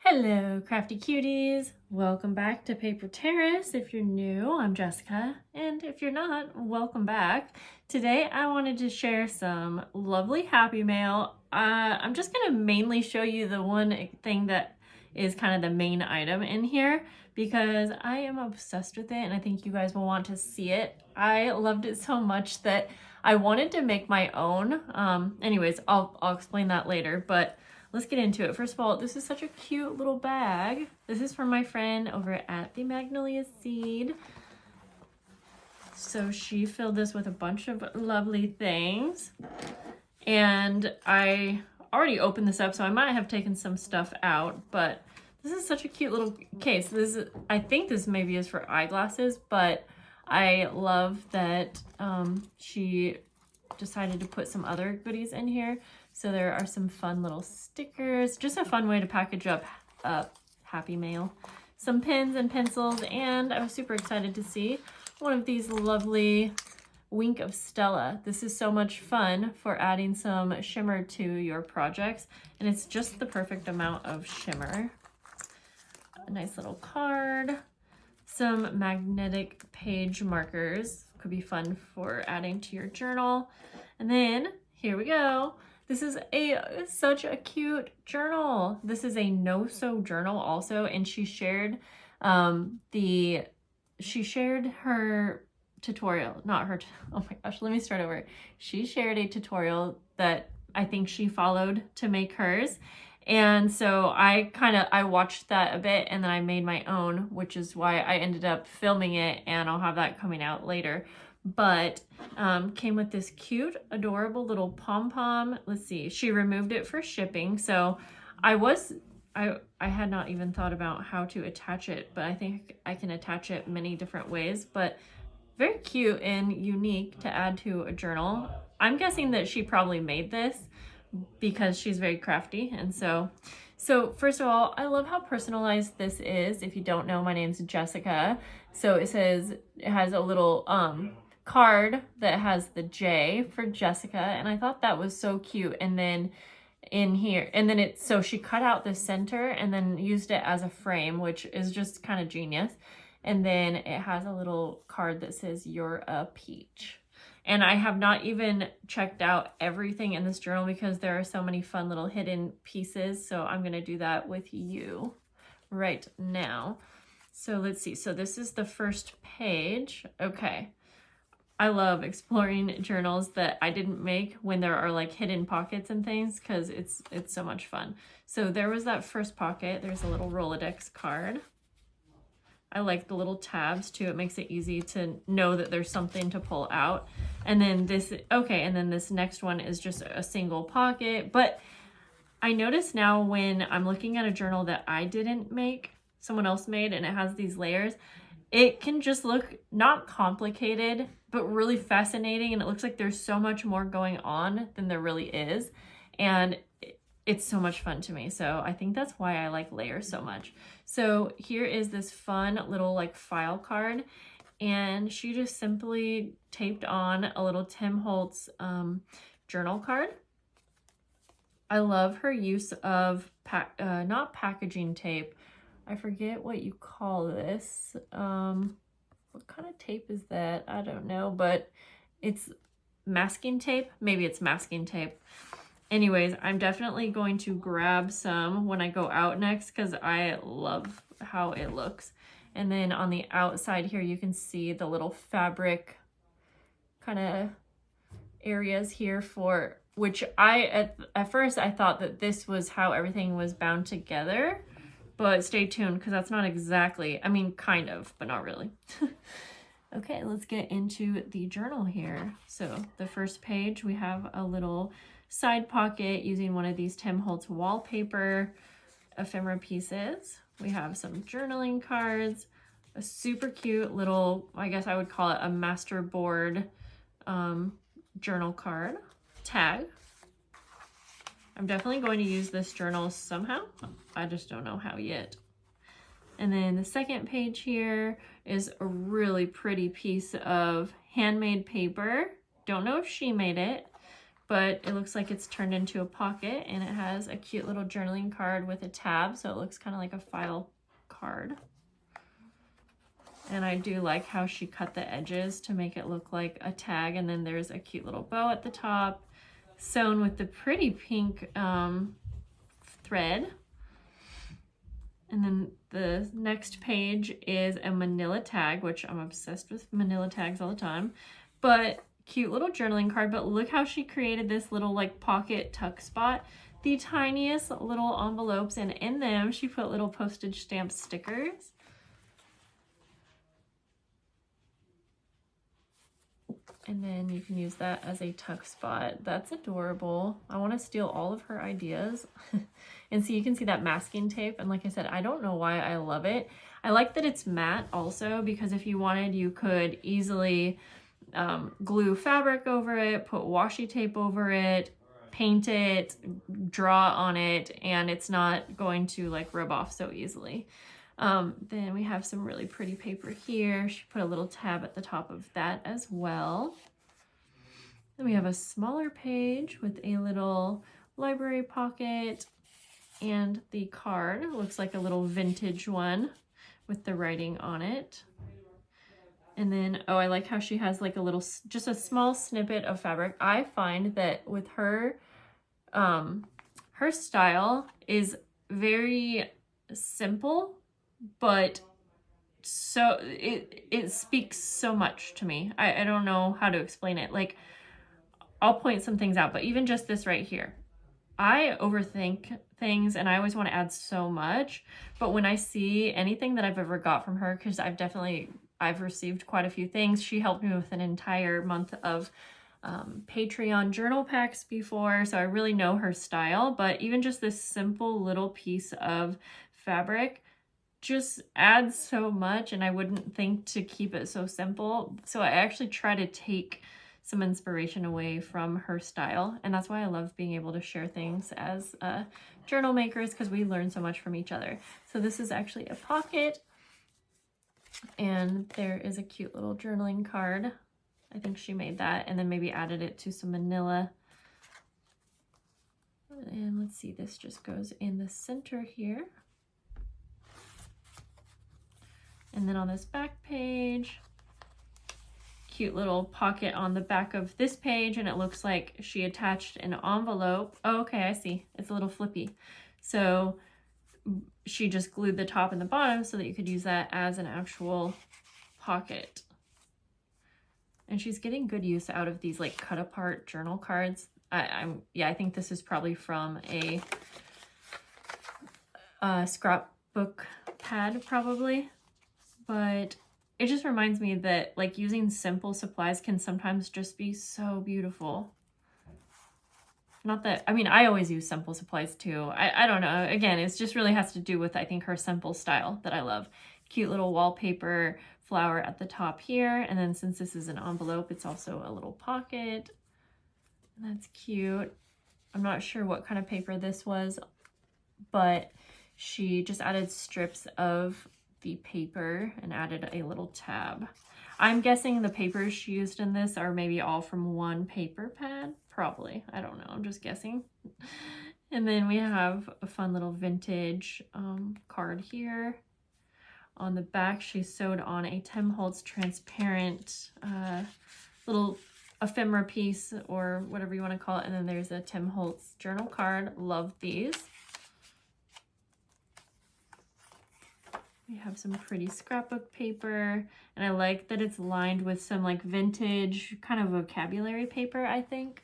Hello, crafty cuties. Welcome back to Paper Terrace. If you're new, I'm Jessica, and if you're not, welcome back. Today, I wanted to share some lovely Happy Mail. I'm just gonna mainly show you the one thing that is kind of the main item in here because I am obsessed with it and I think you guys will want to see it. I loved it so much that I wanted to make my own. Anyways, I'll explain that later, but let's get into it. First of all, this is such a cute little bag. This is from my friend over at the Magnolia Seed. So she filled this with a bunch of lovely things. And I already opened this up, so I might have taken some stuff out, but this is such a cute little case. I think this maybe is for eyeglasses, but I love that she decided to put some other goodies in here. So there are some fun little stickers, just a fun way to package up Happy Mail. Some pens and pencils, and I was super excited to see one of these lovely Wink of Stella. This is so much fun for adding some shimmer to your projects, and it's just the perfect amount of shimmer. A nice little card, some magnetic page markers, could be fun for adding to your journal. And then here we go. This is such a cute journal. This is a no-sew journal also, and she shared her tutorial, oh my gosh, let me start over. She shared a tutorial that I think she followed to make hers. And so I watched that a bit and then I made my own, which is why I ended up filming it, and I'll have that coming out later. But came with this cute, adorable little pom-pom. Let's see, she removed it for shipping. So I had not even thought about how to attach it, but I think I can attach it many different ways. But very cute and unique to add to a journal. I'm guessing that she probably made this because she's very crafty. And so first of all, I love how personalized this is. If you don't know, my name's Jessica. So it has a little card that has the J for Jessica, and I thought that was so cute. And then in here, and then so she cut out the center and then used it as a frame, which is just kind of genius. And then it has a little card that says "You're a peach." And I have not even checked out everything in this journal because there are so many fun little hidden pieces. So I'm gonna do that with you right now. So let's see. So this is the first page. Okay. I love exploring journals that I didn't make when there are like hidden pockets and things, because it's so much fun. So there was that first pocket. There's a little Rolodex card. I like the little tabs too. It makes it easy to know that there's something to pull out. And then this next one is just a single pocket. But I notice now when I'm looking at a journal that I didn't make, someone else made, and it has these layers, it can just look not complicated, but really fascinating. And it looks like there's so much more going on than there really is. And it's so much fun to me. So I think that's why I like layers so much. So here is this fun little like file card. And she just simply taped on a little Tim Holtz journal card. I love her use of not packaging tape. I forget what you call this. What kind of tape is that? I don't know, but it's masking tape. Maybe it's masking tape. Anyways, I'm definitely going to grab some when I go out next because I love how it looks. And then on the outside here, you can see the little fabric kind of areas here for which at first I thought that this was how everything was bound together. But stay tuned because that's not exactly, I mean, kind of, but not really. Okay, let's get into the journal here. So the first page, we have a little side pocket using one of these Tim Holtz wallpaper ephemera pieces. We have some journaling cards, a super cute little, I guess I would call it a master board journal card, tag. I'm definitely going to use this journal somehow. I just don't know how yet. And then the second page here is a really pretty piece of handmade paper. Don't know if she made it, but it looks like it's turned into a pocket, and it has a cute little journaling card with a tab, so it looks kind of like a file card. And I do like how she cut the edges to make it look like a tag, and then there's a cute little bow at the top sewn with the pretty pink thread. And then the next page is a manila tag, which I'm obsessed with manila tags all the time, but cute little journaling card. But look how she created this little like pocket tuck spot, the tiniest little envelopes, and in them she put little postage stamp stickers. And then you can use that as a tuck spot. That's adorable. I want to steal all of her ideas. And so you can see that masking tape. And like I said, I don't know why I love it. I like that it's matte also, because if you wanted, you could easily glue fabric over it, put washi tape over it, paint it, draw on it, and it's not going to like rub off so easily. Then we have some really pretty paper here. She put a little tab at the top of that as well. Then we have a smaller page with a little library pocket, and the card looks like a little vintage one with the writing on it. And then, oh, I like how she has like a little, just a small snippet of fabric. I find that with her, her style is very simple, but so it speaks so much to me. I don't know how to explain it. Like, I'll point some things out, but even just this right here, I overthink things and I always want to add so much. But when I see anything that I've ever got from her, because I've received quite a few things. She helped me with an entire month of Patreon journal packs before, so I really know her style. But even just this simple little piece of fabric just adds so much, and I wouldn't think to keep it so simple. So I actually try to take some inspiration away from her style, and that's why I love being able to share things as journal makers, because we learn so much from each other. So this is actually a pocket, and there is a cute little journaling card. I think she made that and then maybe added it to some manila. And let's see, this just goes in the center here. And then on this back page, cute little pocket on the back of this page, and it looks like she attached an envelope. Oh, okay, I see. It's a little flippy. So she just glued the top and the bottom so that you could use that as an actual pocket. And she's getting good use out of these like cut apart journal cards. I think this is probably from a scrapbook pad probably, but it just reminds me that like using simple supplies can sometimes just be so beautiful. Not that, I mean, I always use simple supplies too. I don't know. Again, it just really has to do with, I think, her simple style that I love. Cute little wallpaper flower at the top here. And then since this is an envelope, it's also a little pocket. And that's cute. I'm not sure what kind of paper this was, but she just added strips of the paper and added a little tab. I'm guessing the papers she used in this are maybe all from one paper pad. Probably. I don't know. I'm just guessing. And then we have a fun little vintage card here. On the back, she sewed on a Tim Holtz transparent little ephemera piece, or whatever you want to call it. And then there's a Tim Holtz journal card. Love these. We have some pretty scrapbook paper, and I like that it's lined with some like vintage kind of vocabulary paper, I think.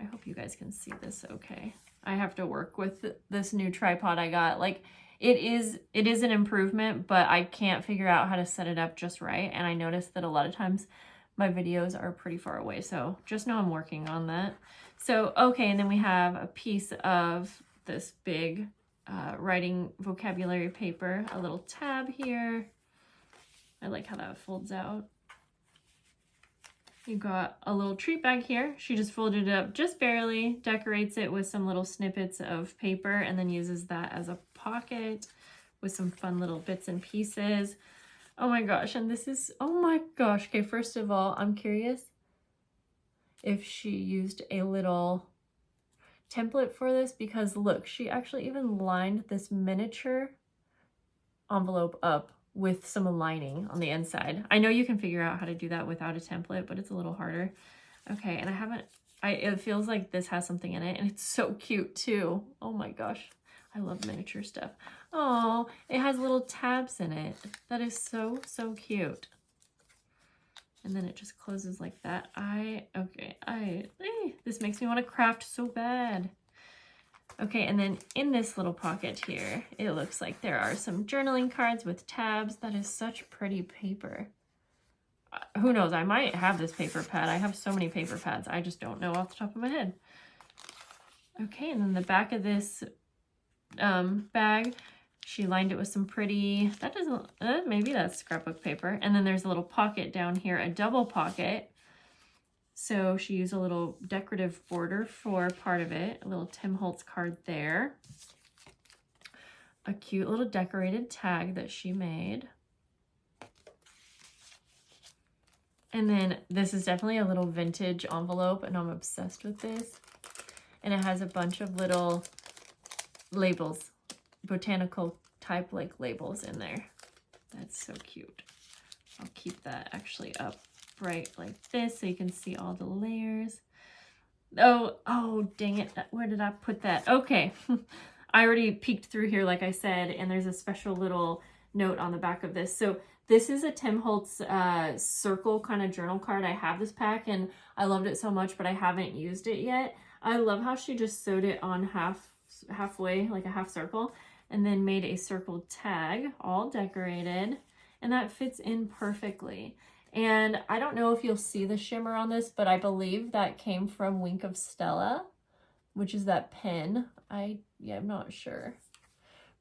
I hope you guys can see this okay. I have to work with this new tripod I got. Like, it is an improvement, but I can't figure out how to set it up just right. And I noticed that a lot of times my videos are pretty far away, so just know I'm working on that. So, okay, and then we have a piece of this big writing vocabulary paper, a little tab here. I like how that folds out. You got a little treat bag here. She just folded it up just barely, decorates it with some little snippets of paper, and then uses that as a pocket with some fun little bits and pieces. Oh my gosh, and this is, oh my gosh. Okay, first of all, I'm curious. if she used a little template for this, because look, she actually even lined this miniature envelope up with some lining on the inside. I know you can figure out how to do that without a template, but it's a little harder. Okay, and it feels like this has something in it, and it's so cute too. Oh my gosh, I love miniature stuff. Oh, it has little tabs in it. That is so, so cute. And then it just closes like that. This makes me want to craft so bad. Okay, and then in this little pocket here, it looks like there are some journaling cards with tabs. That is such pretty paper. Who knows, I might have this paper pad. I have so many paper pads. I just don't know off the top of my head. Okay, and then the back of this bag, she lined it with some pretty, that doesn't, maybe that's scrapbook paper. And then there's a little pocket down here, a double pocket. So she used a little decorative border for part of it, a little Tim Holtz card there. A cute little decorated tag that she made. And then this is definitely a little vintage envelope, and I'm obsessed with this. And it has a bunch of little labels, botanical type like labels in there. That's so cute. I'll keep that actually up right like this so you can see all the layers. Oh, dang it. Where did I put that? Okay. I already peeked through here, like I said, and there's a special little note on the back of this. So this is a Tim Holtz circle kind of journal card. I have this pack and I loved it so much, but I haven't used it yet. I love how she just sewed it on halfway, like a half circle, and then made a circle tag, all decorated, and that fits in perfectly. And I don't know if you'll see the shimmer on this, but I believe that came from Wink of Stella, which is that pen. I'm not sure.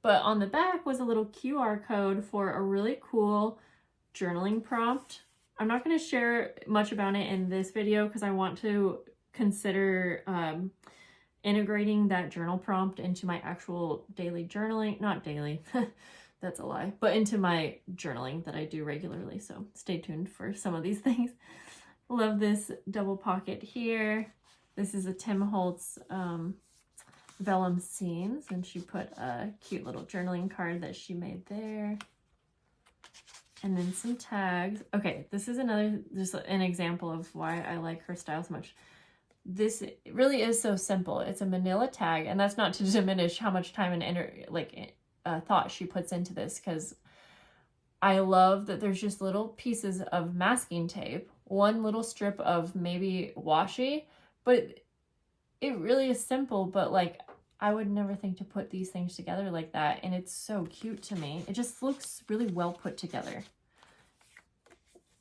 But on the back was a little QR code for a really cool journaling prompt. I'm not going to share much about it in this video because I want to consider integrating that journal prompt into my actual daily journaling. Not daily. That's a lie, but into my journaling that I do regularly. So stay tuned for some of these things. Love this double pocket here. This is a Tim Holtz vellum seams, and she put a cute little journaling card that she made there. And then some tags. Okay, this is just an example of why I like her style so much. This really is so simple. It's a manila tag, and that's not to diminish how much time and thought she puts into this, because I love that there's just little pieces of masking tape, one little strip of maybe washi, but it really is simple, but like I would never think to put these things together like that, and it's so cute to me. It just looks really well put together.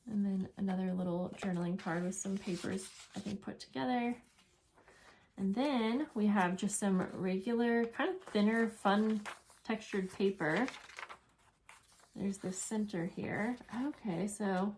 And then another little journaling card with some papers, I think, put together. And then we have just some regular, kind of thinner, fun textured paper. There's the center here. Okay, so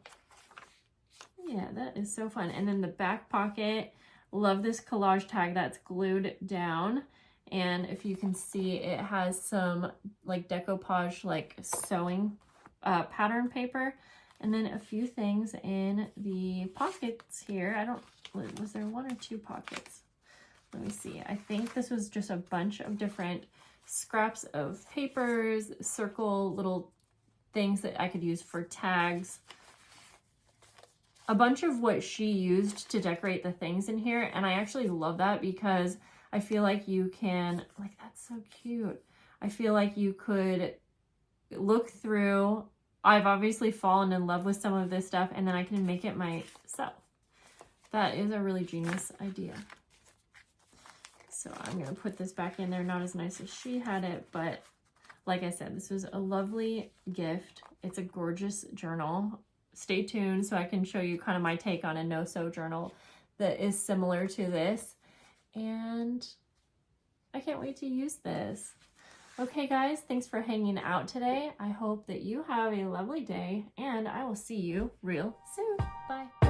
yeah, that is so fun. And then the back pocket, love this collage tag that's glued down. And if you can see, it has some like decoupage, like sewing pattern paper. And then a few things in the pockets here. Was there one or two pockets? Let me see. I think this was just a bunch of different scraps of papers, circle little things that I could use for tags. A bunch of what she used to decorate the things in here. And I actually love that because I feel like you can, like, that's so cute. I feel like you could look through. I've obviously fallen in love with some of this stuff, and then I can make it myself. That is a really genius idea. So I'm going to put this back in there. Not as nice as she had it, but like I said, this was a lovely gift. It's a gorgeous journal. Stay tuned so I can show you kind of my take on a no-sew journal that is similar to this. And I can't wait to use this. Okay, guys, thanks for hanging out today. I hope that you have a lovely day, and I will see you real soon. Bye.